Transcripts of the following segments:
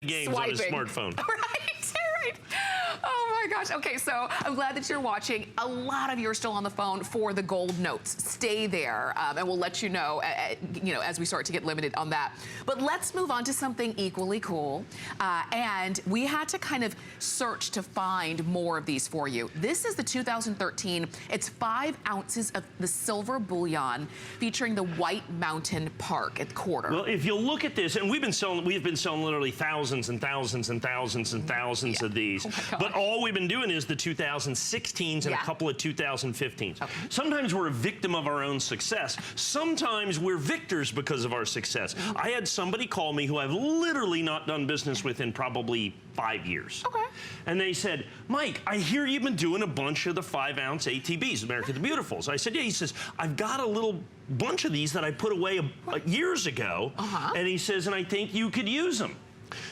games on his smartphone. Right. Oh my gosh. Okay, so I'm glad that you're watching. A lot of you are still on the phone for the gold notes. Stay there, and we'll let you know, as we start to get limited on that. But let's move on to something equally cool. And we had to kind of search to find more of these for you. This is the 2013. It's 5 ounces of the silver bullion featuring the White Mountain Park at quarter. Well, if you look at this, and we've been selling literally thousands and thousands and thousands and thousands of these. Oh, but all we've been doing is the 2016s and a couple of 2015s. Okay. Sometimes we're a victim of our own success. Sometimes we're victors because of our success. I had somebody call me who I've literally not done business with in probably 5 years. Okay. And they said, Mike, I hear you've been doing a bunch of the 5-ounce ATBs, America the Beautifuls. I said, yeah. He says, I've got a little bunch of these that I put away years ago. And he says, and I think you could use them.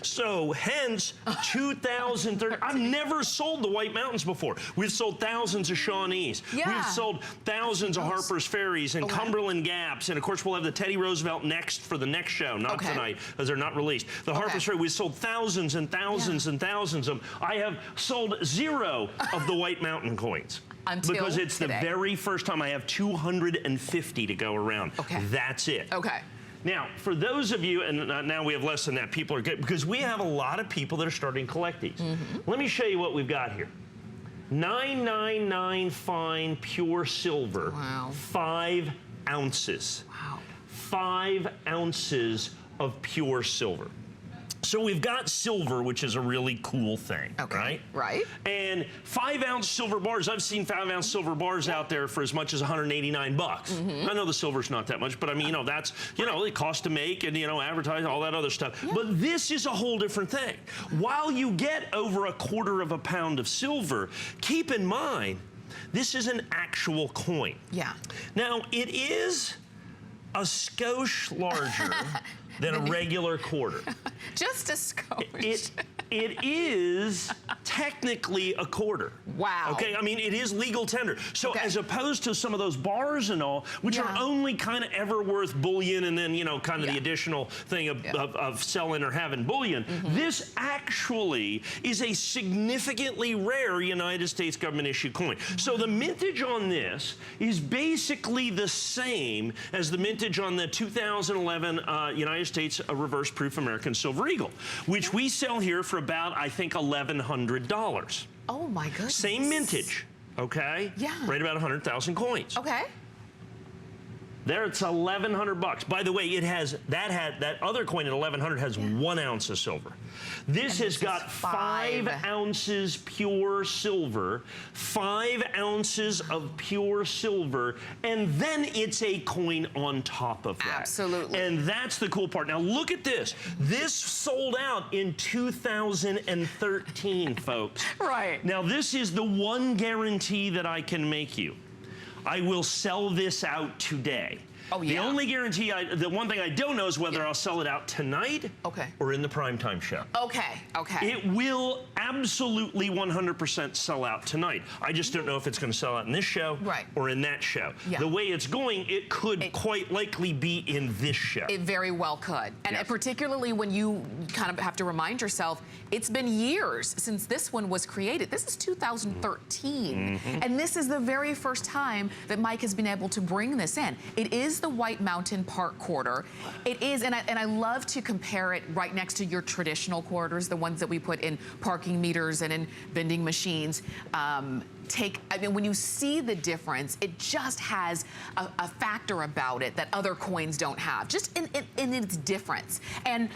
So, hence, 2013. I've never sold the White Mountains before. We've sold thousands of Shawnees. Yeah. We've sold thousands of Harper's Ferries and Cumberland Gaps. And, of course, we'll have the Teddy Roosevelt next for the next show, not tonight, because they're not released. The Harper's Ferry, we've sold thousands and thousands and thousands of them. I have sold 0 of the White Mountain coins. Because it's the very first time. I have 250 to go around. That's it. Now, for those of you, and now we have less than that, people are good, because we have a lot of people that are starting to collect these. Let me show you what we've got here. 999 fine pure silver, 5 ounces. 5 ounces of pure silver. So we've got silver, which is a really cool thing, right? And 5-ounce silver bars, I've seen 5-ounce silver bars out there for as much as 189 bucks. I know the silver's not that much, but I mean, that's, it costs to make and, advertise, all that other stuff. But this is a whole different thing. While you get over 1/4 pound of silver, keep in mind, this is an actual coin. Now, it is a skosh larger than a regular quarter. Just a skosh. It is technically a quarter. Wow. Okay, I mean, it is legal tender. So as opposed to some of those bars and all, which are only kind of ever worth bullion and then, kind of the additional thing of selling or having bullion, this actually is a significantly rare United States government issue coin. So the mintage on this is basically the same as the mintage on the 2011 United States reverse proof American Silver Eagle, which we sell here for about, I think, $1,100. Oh my goodness. Same mintage, okay? Yeah. Right about 100,000 coins. Okay. There, it's 1,100 bucks. By the way, it has that other coin at 1,100 has 1 ounce of silver. This has got 5 ounces pure silver, 5 ounces of pure silver, and then it's a coin on top of that. Absolutely. And that's the cool part. Now look at this. This sold out in 2013, folks. Right. Now this is the one guarantee that I can make you. I will sell this out today. Oh, yeah. The only guarantee, the one thing I don't know is whether I'll sell it out tonight or in the primetime show. It will absolutely 100% sell out tonight. I just don't know if it's going to sell out in this show or in that show. The way it's going, it could quite likely be in this show. It very well could. And particularly when you kind of have to remind yourself, it's been years since this one was created. This is 2013. And this is the very first time that Mike has been able to bring this in. It is the White Mountain Park quarter. It is, and I love to compare it right next to your traditional quarters, the ones that we put in parking meters and in vending machines. I mean, when you see the difference, it just has a factor about it that other coins don't have, just in its difference. And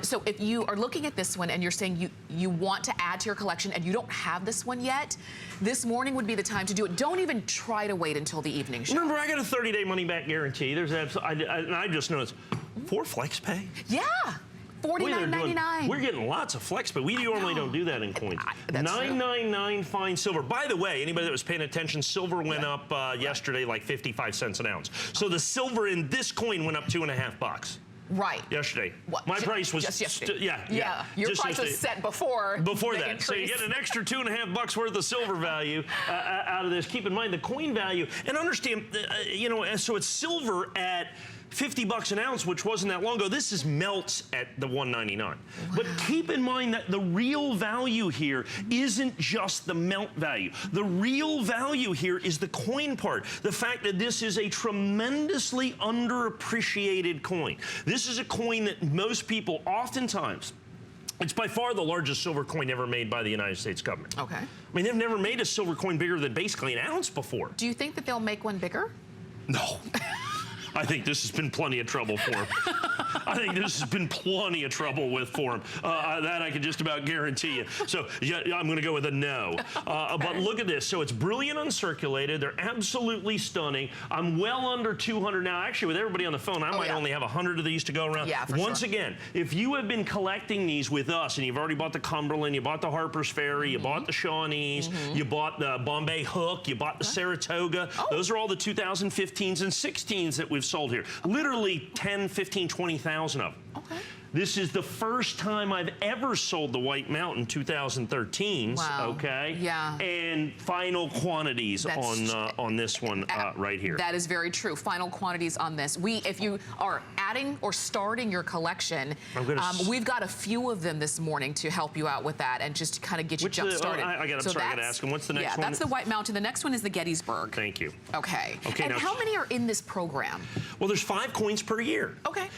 so if you are looking at this one and you're saying you want to add to your collection and you don't have this one yet, this morning would be the time to do it. Don't even try to wait until the evening show. Remember, I got a 30-day money-back guarantee. There's I just noticed 4 flex pay. Yeah. $49.99. We're getting lots of flex, but we normally don't do that in coins. $9.99 fine silver. By the way, anybody that was paying attention, silver went up yesterday like 55 cents an ounce. So the silver in this coin went up 2.5 bucks. Right. Yesterday. What? My price was just yesterday. Yeah. Your just price was set before that. Increase. So you get an extra 2.5 bucks worth of silver value out of this. Keep in mind the coin value and understand, so it's silver at $50 an ounce, which wasn't that long ago. This is melts at the $1.99. Wow. But keep in mind that the real value here isn't just the melt value. The real value here is the coin part. The fact that this is a tremendously underappreciated coin. This is a coin that most people oftentimes, it's by far the largest silver coin ever made by the United States government. Okay. I mean, they've never made a silver coin bigger than basically an ounce before. Do you think that they'll make one bigger? No. I think this has been plenty of trouble for him. I think this has been plenty of trouble for him. That I can just about guarantee you. So yeah, I'm going to go with a no. But look at this. So it's Bullion uncirculated. They're absolutely stunning. I'm well under 200 now. Actually, with everybody on the phone, I might only have 100 of these to go around. Yeah, Once again, if you have been collecting these with us and you've already bought the Cumberland, you bought the Harper's Ferry, you bought the Shawnees, you bought the Bombay Hook, you bought the Saratoga. Those are all the 2015s and 16s that we've sold here. Literally 10, 15, 20,000 of them. Okay. This is the first time I've ever sold the White Mountain 2013s. Wow. Okay. Yeah. And final quantities on this one right here. That is very true. Final quantities on this. If you are adding or starting your collection, we've got a few of them this morning to help you out with that and just kind of get you jump started. I'm sorry, I got to ask him. What's the next one? Yeah, that's the White Mountain. The next one is the Gettysburg. Thank you. Okay. Okay. And now, how many are in this program? Well, there's 5 coins per year. Okay.